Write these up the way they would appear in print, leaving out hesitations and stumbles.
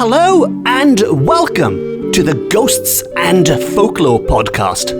Hello and welcome to the Ghosts and Folklore podcast.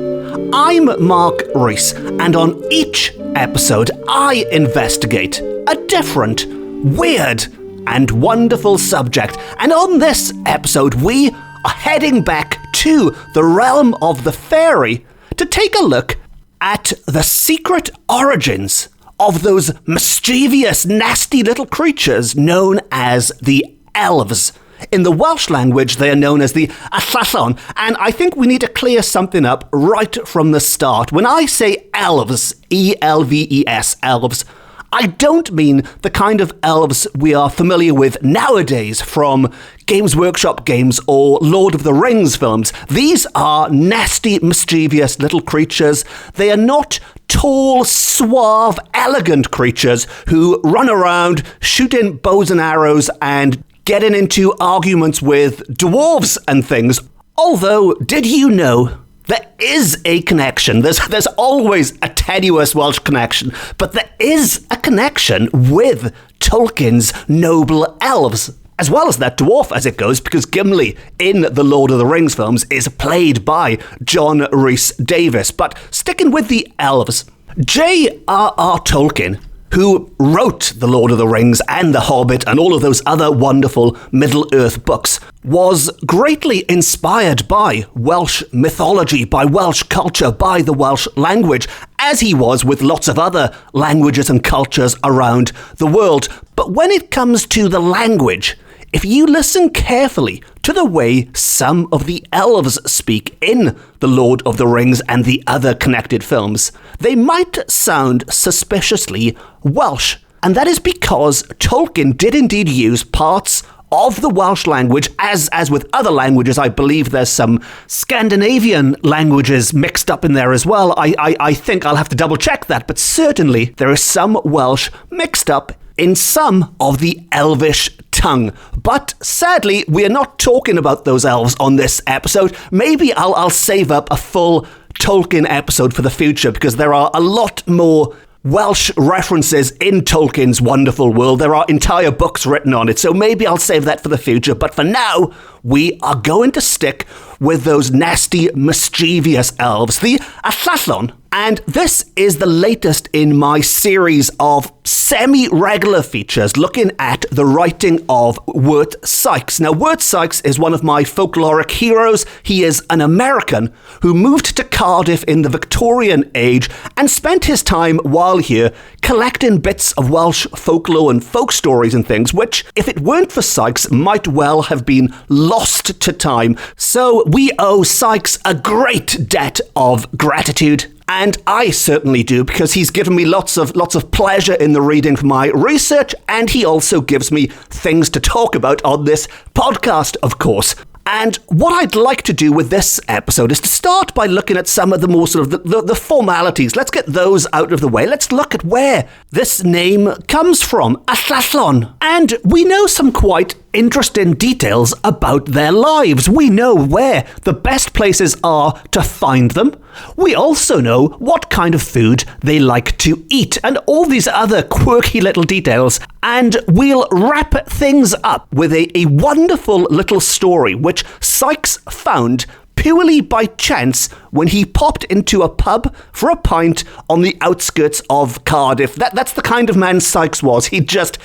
I'm Mark Rees, and on each episode I investigate a different, weird and wonderful subject. And on this episode we are heading back to the realm of the fairy to take a look at the secret origins of those mischievous, nasty little creatures known as the elves. In the Welsh language, they are known as the Ellyllon, and I think we need to clear something up right from the start. When I say elves, E-L-V-E-S, elves, I don't mean the kind of elves we are familiar with nowadays from Games Workshop games or Lord of the Rings films. These are nasty, mischievous little creatures. They are not tall, suave, elegant creatures who run around shooting bows and arrows and getting into arguments with dwarves and things. Although, did you know there is a connection? There's always a tenuous Welsh connection, but there is a connection with Tolkien's noble elves. As well as that dwarf, as it goes, because Gimli in the Lord of the Rings films is played by John Rhys Davies. But sticking with the elves, J.R.R. Tolkien, who wrote The Lord of the Rings and The Hobbit and all of those other wonderful Middle Earth books, was greatly inspired by Welsh mythology, by Welsh culture, by the Welsh language, as he was with lots of other languages and cultures around the world. But when it comes to the language, if you listen carefully to the way some of the elves speak in The Lord of the Rings and the other connected films, they might sound suspiciously Welsh. And that is because Tolkien did indeed use parts of the Welsh language, as with other languages. I believe there's some Scandinavian languages mixed up in there as well. I think I'll have to double check that, but certainly there is some Welsh mixed up in some of the Elvish tongue. But sadly, we are not talking about those elves on this episode. Maybe I'll save up a full Tolkien episode for the future, because there are a lot more Welsh references in Tolkien's wonderful world. There are entire books written on it, so maybe I'll save that for the future. But for now, we are going to stick with those nasty, mischievous elves, the Ellyllon. And this is the latest in my series of semi-regular features looking at the writing of Wirt Sykes. Now, Wirt Sykes is one of my folkloric heroes. He is an American who moved to Cardiff in the Victorian age and spent his time while here collecting bits of Welsh folklore and folk stories and things, which, if it weren't for Sykes, might well have been lost to time. So we owe Sykes a great debt of gratitude. And I certainly do, because he's given me lots of pleasure in the reading for my research, and he also gives me things to talk about on this podcast, of course. And what I'd like to do with this episode is to start by looking at some of the more sort of the formalities. Let's get those out of the way. Let's look at where this name comes from, Ellyllon. And we know some quite interesting details about their lives. We know where the best places are to find them. We also know what kind of food they like to eat and all these other quirky little details. And we'll wrap things up with a wonderful little story which Sykes found purely by chance when he popped into a pub for a pint on the outskirts of Cardiff. That's the kind of man Sykes was. He'd just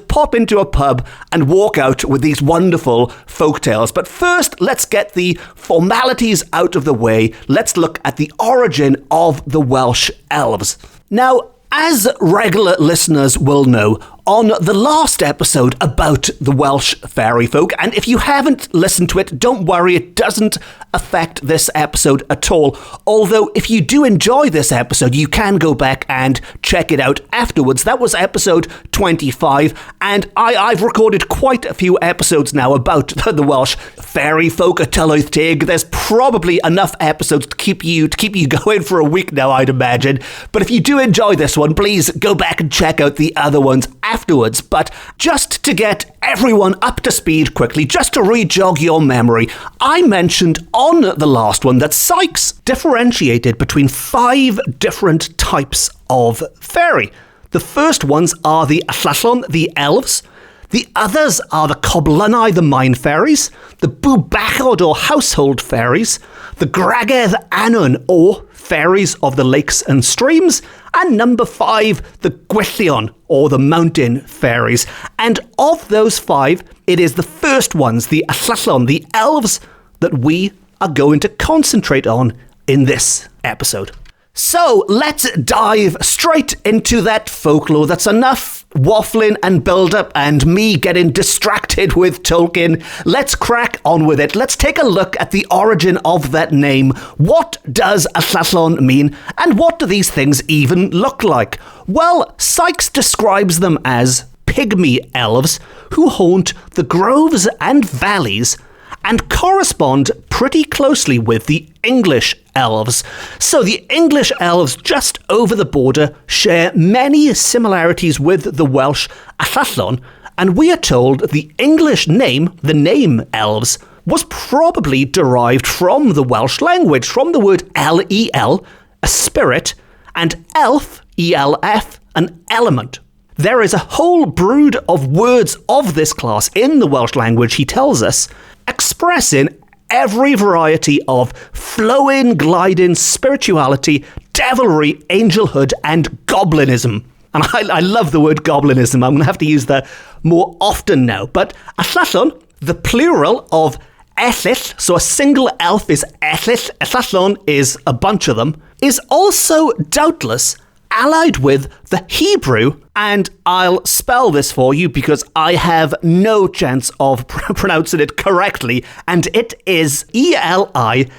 pop into a pub and walk out with these wonderful folktales. But first, let's get the formalities out of the way. Let's look at the origin of the Welsh elves. Now, as regular listeners will know, on the last episode about the Welsh fairy folk, and if you haven't listened to it, don't worry, it doesn't affect this episode at all. Although, if you do enjoy this episode, you can go back and check it out afterwards. That was episode 25, and I've recorded quite a few episodes now about the Welsh fairy folk at Tylwyth Teg. There's probably enough episodes to keep you going for a week now, I'd imagine. But if you do enjoy this one, please go back and check out the other ones afterwards. But just to get everyone up to speed quickly, just to re-jog your memory, I mentioned on the last one that Sykes differentiated between 5 different types of fairy. The first ones are the Ellyllon, the elves. The others are the Coblynau, the mine fairies, the Bwbachod or household fairies, the Gragedd Annwn or fairies of the lakes and streams, and number 5, the Gwyllion or the mountain fairies. And of those 5, it is the first ones, the Ellyllon, the elves, that we are going to concentrate on in this episode. So let's dive straight into that folklore. That's enough waffling and build-up and me getting distracted with Tolkien. Let's crack on with it. Let's take a look at the origin of that name. What does Ellyllon mean? And what do these things even look like? Well, Sykes describes them as pygmy elves who haunt the groves and valleys and correspond pretty closely with the English elves. So the English elves just over the border share many similarities with the Welsh Ellyllon, and we are told the English name, the name elves, was probably derived from the Welsh language, from the word L-E-L, a spirit, and elf, E-L-F, an element. There is a whole brood of words of this class in the Welsh language, he tells us, expressing every variety of flowing, gliding spirituality, devilry, angelhood, and goblinism. And I love the word goblinism. I'm going to have to use that more often now. But Ellyllon, the plural of Ellyll, so a single elf is Ellyll, Ellyllon is a bunch of them, is also doubtless allied with the Hebrew, and I'll spell this for you because I have no chance of pronouncing it correctly, and it is Elim.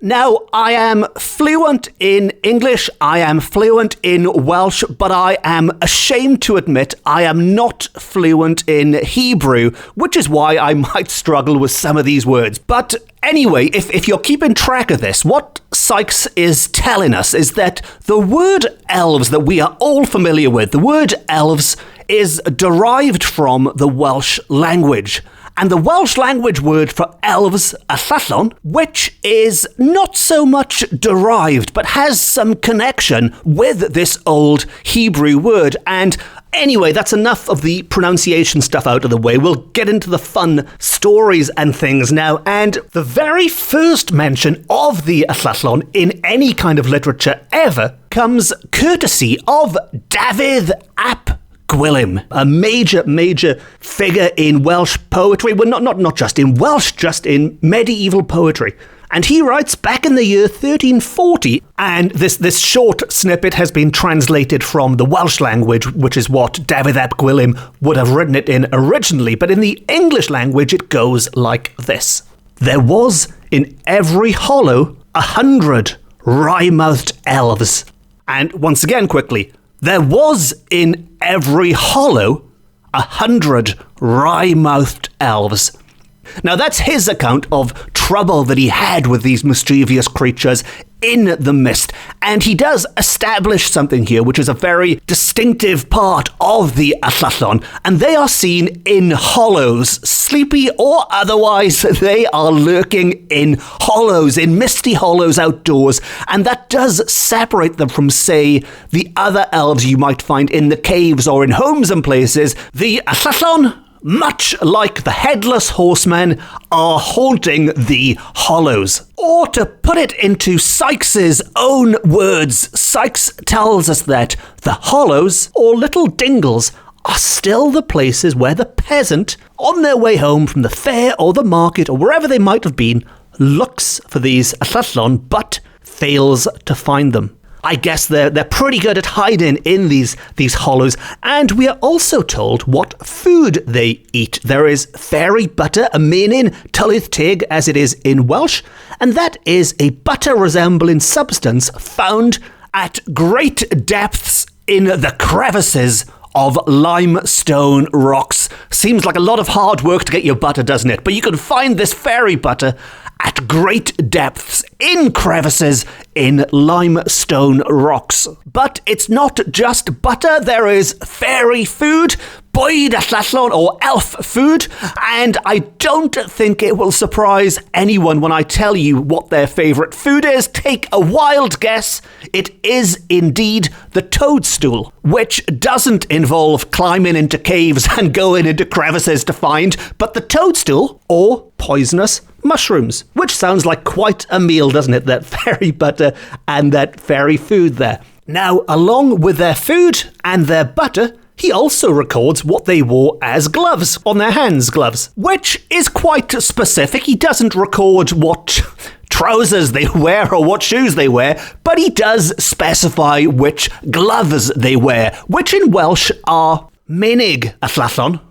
Now, I am fluent in English, I am fluent in Welsh, but I am ashamed to admit I am not fluent in Hebrew, which is why I might struggle with some of these words. But anyway, if you're keeping track of this, what Sykes is telling us is that the word elves that we are all familiar with, the word elves is derived from the Welsh language. And the Welsh language word for elves, Ellyllon, which is not so much derived, but has some connection with this old Hebrew word. And anyway, that's enough of the pronunciation stuff out of the way. We'll get into the fun stories and things now. And the very first mention of the Ellyllon in any kind of literature ever comes courtesy of Dafydd ap Gwilym, a major figure in Welsh poetry. Well, not just in Welsh, just in medieval poetry. And he writes back in the year 1340, and this short snippet has been translated from the Welsh language, which is what Dafydd ap Gwilym would have written it in originally. But in the English language, it goes like this. There was in every hollow 100 wry-mouthed elves. And once again, quickly, there was in every hollow 100 wry-mouthed elves. Now that's his account of trouble that he had with these mischievous creatures in the mist. And he does establish something here, which is a very distinctive part of the Ellyllon. And they are seen in hollows, sleepy or otherwise. They are lurking in hollows, in misty hollows outdoors. And that does separate them from, say, the other elves you might find in the caves or in homes and places. The Ellyllon, much like the Headless Horsemen, are haunting the hollows. Or to put it into Sykes's own words, Sykes tells us that the hollows, or little dingles, are still the places where the peasant, on their way home from the fair or the market or wherever they might have been, looks for these Ellyllon but fails to find them. I guess they're pretty good at hiding in these hollows, and we are also told what food they eat. There is fairy butter, a meaning twylwyth tig as it is in Welsh, and that is a butter-resembling substance found at great depths in the crevices of limestone rocks. Seems like a lot of hard work to get your butter, doesn't it? But you can find this fairy butter at great depths in crevices in limestone rocks. But it's not just butter, there is fairy food, bwyd a Llyllon or elf food, and I don't think it will surprise anyone when I tell you what their favourite food is. Take a wild guess. It is indeed the toadstool, which doesn't involve climbing into caves and going into crevices to find, but the toadstool, or poisonous mushrooms, which sounds like quite a meal, doesn't it? That fairy butter and that fairy food there. Now, along with their food and their butter, he also records what they wore as gloves, on their hands gloves, which is quite specific. He doesn't record what trousers they wear or what shoes they wear, but he does specify which gloves they wear, which in Welsh are menig a Llyllon,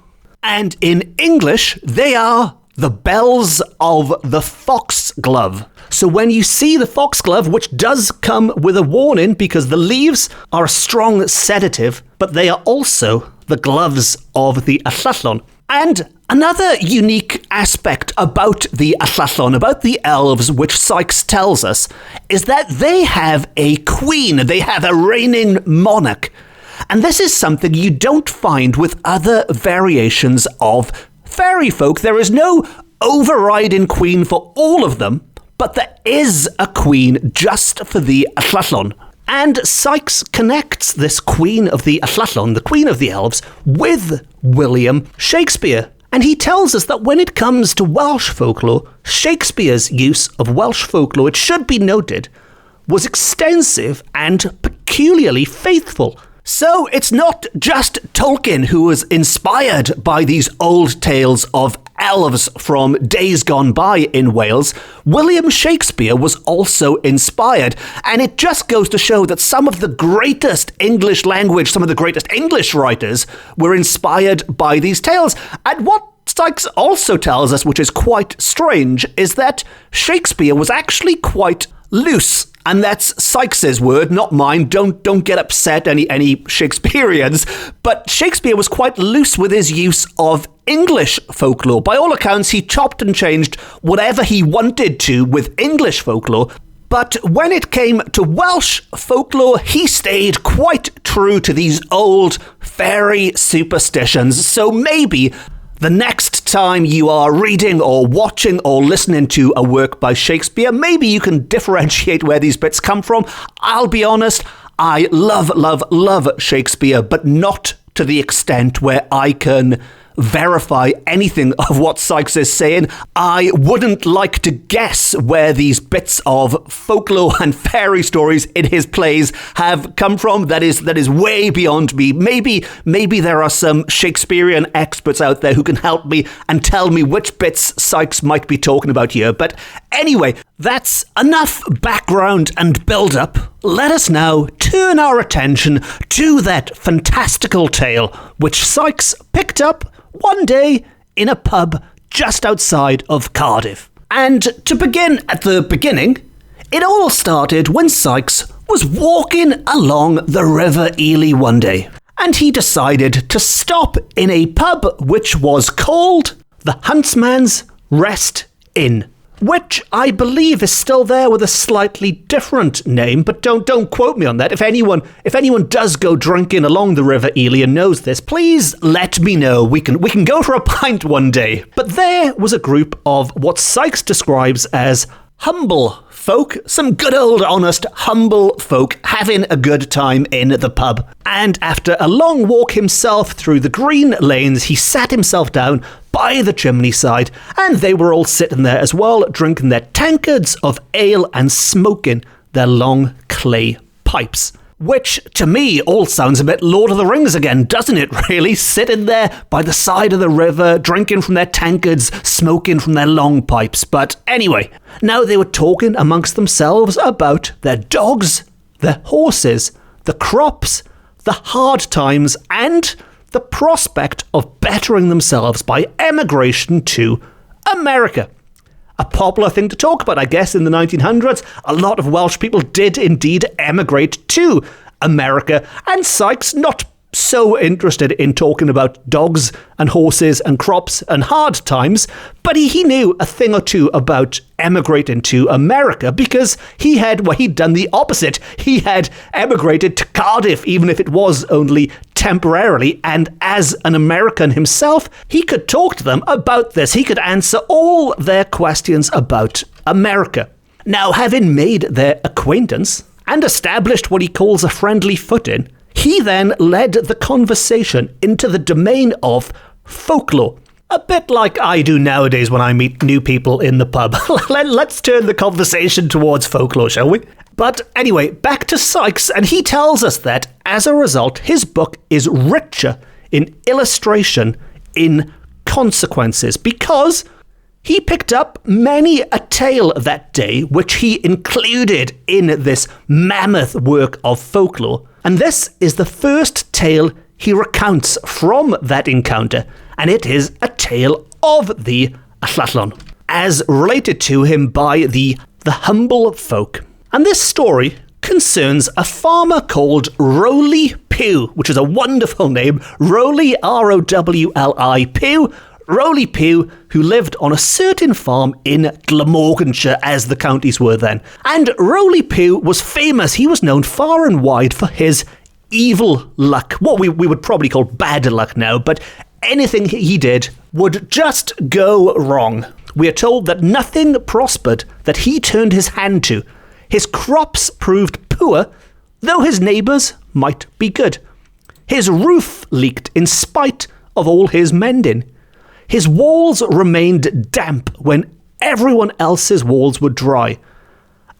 and in English they are the bells of the foxglove. So when you see the foxglove, which does come with a warning because the leaves are a strong sedative, but they are also the gloves of the Ellyllon. And another unique aspect about the Ellyllon, about the elves, which Sykes tells us, is that they have a queen, they have a reigning monarch. And this is something you don't find with other variations of fairy folk. There is no overriding queen for all of them, but there is a queen just for the Ellyllon. And Sykes connects this queen of the Ellyllon, the queen of the elves, with William Shakespeare. And he tells us that when it comes to Welsh folklore, Shakespeare's use of Welsh folklore, it should be noted, was extensive and peculiarly faithful. So it's not just Tolkien who was inspired by these old tales of elves from days gone by in Wales. William Shakespeare was also inspired, and it just goes to show that some of the greatest English language, some of the greatest English writers were inspired by these tales. And what Sykes also tells us, which is quite strange, is that Shakespeare was actually quite loose. And that's Sykes's word, not mine. Don't get upset, any Shakespeareans. But Shakespeare was quite loose with his use of English folklore. By all accounts, he chopped and changed whatever he wanted to with English folklore. But when it came to Welsh folklore, he stayed quite true to these old fairy superstitions. So maybe the next time you are reading or watching or listening to a work by Shakespeare, maybe you can differentiate where these bits come from. I'll be honest, I love Shakespeare, but not to the extent where I can verify anything of what Sykes is saying. I wouldn't like to guess where these bits of folklore and fairy stories in his plays have come from. That is way beyond me. Maybe there are some Shakespearean experts out there who can help me and tell me which bits Sykes might be talking about here. But anyway, that's enough background and build-up. Let us now turn our attention to that fantastical tale which Sykes picked up one day in a pub just outside of Cardiff. And to begin at the beginning, it all started when Sykes was walking along the River Ely one day, and he decided to stop in a pub which was called the Huntsman's Rest Inn, which I believe is still there with a slightly different name, but don't quote me on that. If anyone does go drinking along the River Ely and knows this, please let me know. We can go for a pint one day. But there was a group of what Sykes describes as humble folk, some good old honest humble folk having a good time in the pub. And after a long walk himself through the green lanes, he sat himself down by the chimney side, and they were all sitting there as well, drinking their tankards of ale and smoking their long clay pipes. Which, to me, all sounds a bit Lord of the Rings again, doesn't it, really? Sitting there by the side of the river, drinking from their tankards, smoking from their long pipes. But anyway, now they were talking amongst themselves about their dogs, their horses, the crops, the hard times, and the prospect of bettering themselves by emigration to America. A popular thing to talk about, I guess, in the 1900s. A lot of Welsh people did indeed emigrate to America, and Sykes, not so interested in talking about dogs and horses and crops and hard times, but he knew a thing or two about emigrating to America because he'd done the opposite. He had emigrated to Cardiff, even if it was only temporarily, and as an American himself, he could talk to them about this. He could answer all their questions about America. Now, having made their acquaintance and established what he calls a friendly footing, he then led the conversation into the domain of folklore. A bit like I do nowadays when I meet new people in the pub. Let's turn the conversation towards folklore, shall we? But anyway, back to Sykes, and he tells us that, as a result, his book is richer in illustration, in consequences, because he picked up many a tale that day, which he included in this mammoth work of folklore. And this is the first tale he recounts from that encounter, and it is a tale of the Ellyllon, as related to him by the humble folk. And this story concerns a farmer called Rowli Pugh, which is a wonderful name, Rowli, R-O-W-L-I, Pugh, Rowli Pugh, who lived on a certain farm in Glamorganshire, as the counties were then. And Rowli Pugh was famous. He was known far and wide for his evil luck, what we would probably call bad luck now, but anything he did would just go wrong. We are told that nothing prospered that he turned his hand to. His crops proved poor, though his neighbours might be good. His roof leaked in spite of all his mending. His walls remained damp when everyone else's walls were dry.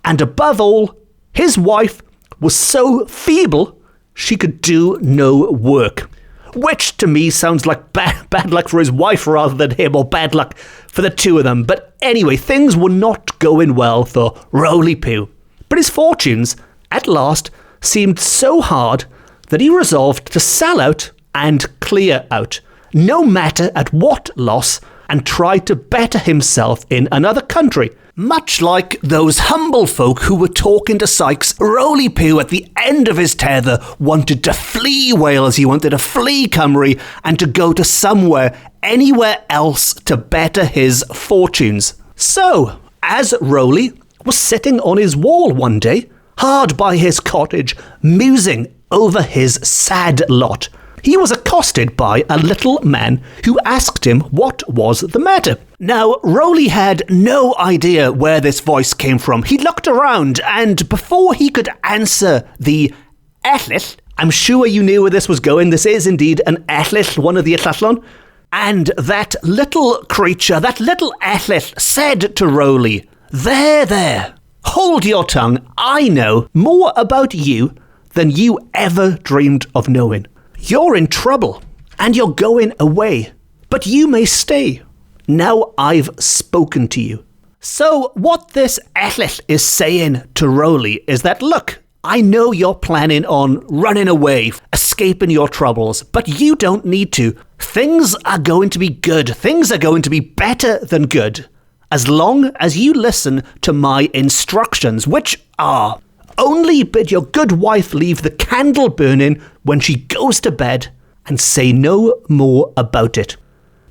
And above all, his wife was so feeble she could do no work. Which to me sounds like bad luck for his wife rather than him, or bad luck for the two of them. But anyway, things were not going well for Rowli Pugh. But his fortunes, at last, seemed so hard that he resolved to sell out and clear out, no matter at what loss, and try to better himself in another country. Much like those humble folk who were talking to Sykes, Rowli Pugh at the end of his tether wanted to flee Wales, he wanted to flee Cymru, and to go to anywhere else to better his fortunes. So, as Rowli was sitting on his wall one day, hard by his cottage, musing over his sad lot, he was accosted by a little man who asked him what was the matter. Now, Rowli had no idea where this voice came from. He looked around, and before he could answer the Ellyll, I'm sure you knew where this was going. This is indeed an Ellyll, one of the Ellyllon. And that little creature, that little Ellyll, said to Rowli, There, hold your tongue. I know more about you than you ever dreamed of knowing. You're in trouble, and you're going away, but you may stay. Now I've spoken to you. So what this Ellyll is saying to Rowli is that, look, I know you're planning on running away, escaping your troubles, but you don't need to. Things are going to be good. Things are going to be better than good, as long as you listen to my instructions, which are: only bid your good wife leave the candle burning when she goes to bed, and say no more about it.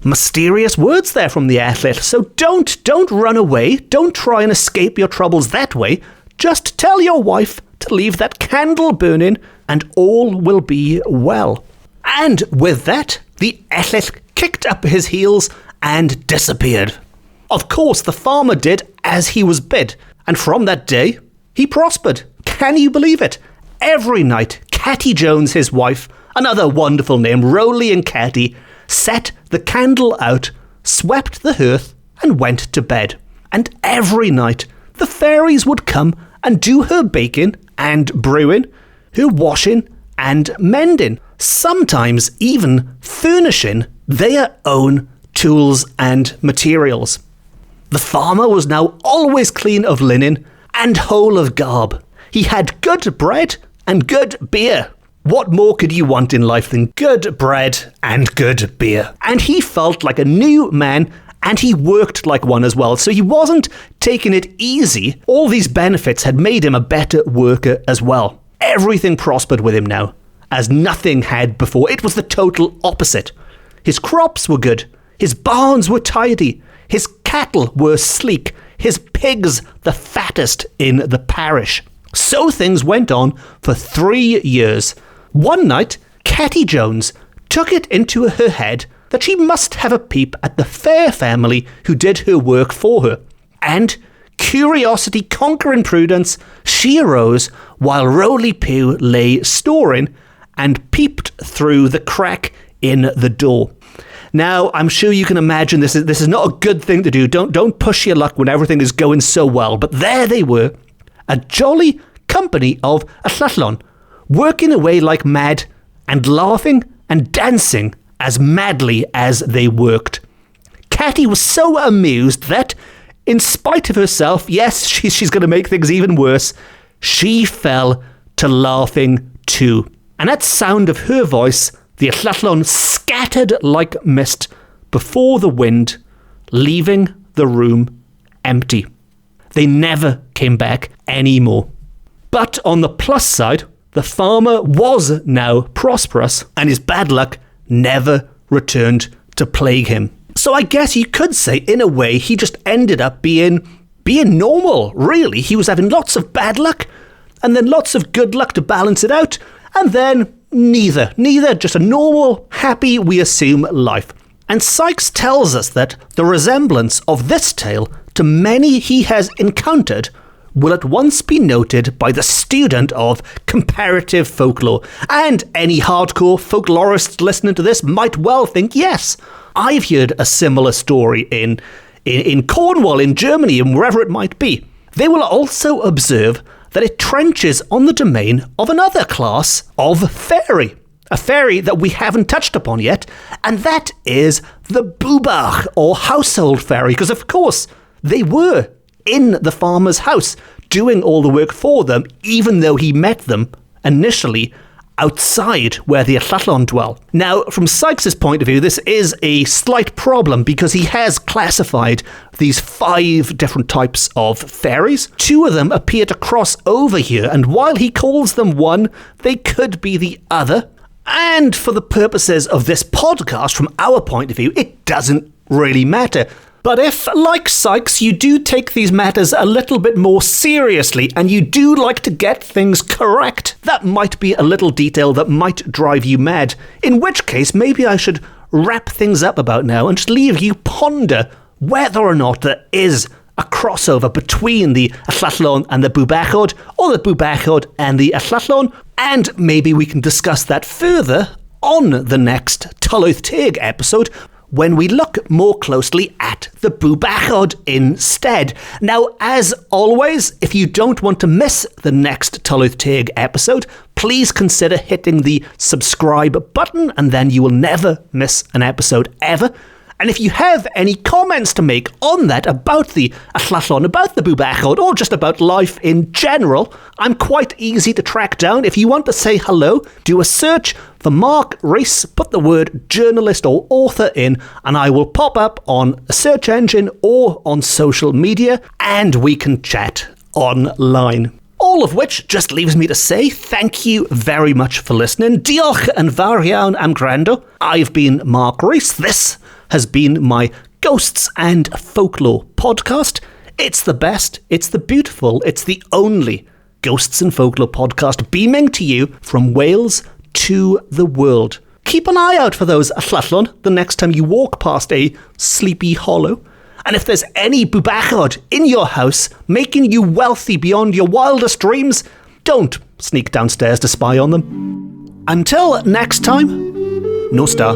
Mysterious words there from the Ellyll. So don't run away. Don't try and escape your troubles that way. Just tell your wife to leave that candle burning, and all will be well. And with that, the Ellyll kicked up his heels and disappeared. Of course, the farmer did as he was bid, and from that day, he prospered. Can you believe it? Every night, Catty Jones, his wife, another wonderful name, Rowli and Catty, set the candle out, swept the hearth, and went to bed. And every night, the fairies would come and do her baking and brewing, her washing and mending, sometimes even furnishing their own tools and materials. The farmer was now always clean of linen and whole of garb. He had good bread and good beer. What more could you want in life than good bread and good beer? And he felt like a new man, and he worked like one as well. So he wasn't taking it easy. All these benefits had made him a better worker as well. Everything prospered with him now. as nothing had before. It was the total opposite. His crops were good. His barns were tidy. His cattle were sleek. His pigs the fattest in the parish. So things went on for 3 years. One night, Catty Jones took it into her head that she must have a peep at the fair family who did her work for her. And, curiosity conquering prudence, she arose while Roly-Poo lay snoring and peeped through the crack in the door. Now, I'm sure you can imagine this is not a good thing to do. Don't push your luck when everything is going so well. But there they were, a jolly company of Ellyllon, working away like mad and laughing and dancing as madly as they worked. Catty was so amused that, in spite of herself, yes, she's going to make things even worse, she fell to laughing too. And at sound of her voice, the Ellyllon scattered like mist before the wind, leaving the room empty. They never came back anymore. But on the plus side, the farmer was now prosperous, and his bad luck never returned to plague him. So I guess you could say, in a way, he just ended up being normal, really. He was having lots of bad luck, and then lots of good luck to balance it out, and then neither, just a normal, happy, we assume, life. And Sykes tells us that the resemblance of this tale to many he has encountered will at once be noted by the student of comparative folklore. And any hardcore folklorists listening to this might well think, yes, I've heard a similar story in Cornwall, in Germany, and wherever it might be. They will also observe that it trenches on the domain of another class of fairy, a fairy that we haven't touched upon yet, and that is the búbach, or household fairy, because of course they were in the farmer's house doing all the work for them, even though he met them initially outside where the Ellyllon dwell. Now, from Sykes' point of view, this is a slight problem because he has classified these 5 different types of fairies. 2 of them appear to cross over here, and while he calls them one, they could be the other. And for the purposes of this podcast, from our point of view, it doesn't really matter. But if, like Sykes, you do take these matters a little bit more seriously and you do like to get things correct, that might be a little detail that might drive you mad. In which case, maybe I should wrap things up about now and just leave you ponder whether or not there is a crossover between the Ellyllon and the búbachod, or the búbachod and the Ellyllon, and maybe we can discuss that further on the next Tylwyth Teg episode, when we look more closely at the búbachod instead. Now, as always, if you don't want to miss the next Tylwyth Teg episode, please consider hitting the subscribe button, and then you will never miss an episode ever. And if you have any comments to make on that, about the Ellyllon, about the búbachod, or just about life in general, I'm quite easy to track down. If you want to say hello, do a search for Mark Rees, put the word journalist or author in, and I will pop up on a search engine or on social media, and we can chat online. All of which just leaves me to say thank you very much for listening. Diolch yn fawr iawn am gwrando. I've been Mark Rees. This has been my Ghosts and Folklore podcast. It's the best, it's the beautiful, it's the only Ghosts and Folklore podcast beaming to you from Wales to the world. Keep an eye out for those Ellyllon the next time you walk past a sleepy hollow. And if there's any búbachod in your house making you wealthy beyond your wildest dreams, don't sneak downstairs to spy on them. Until next time, no star.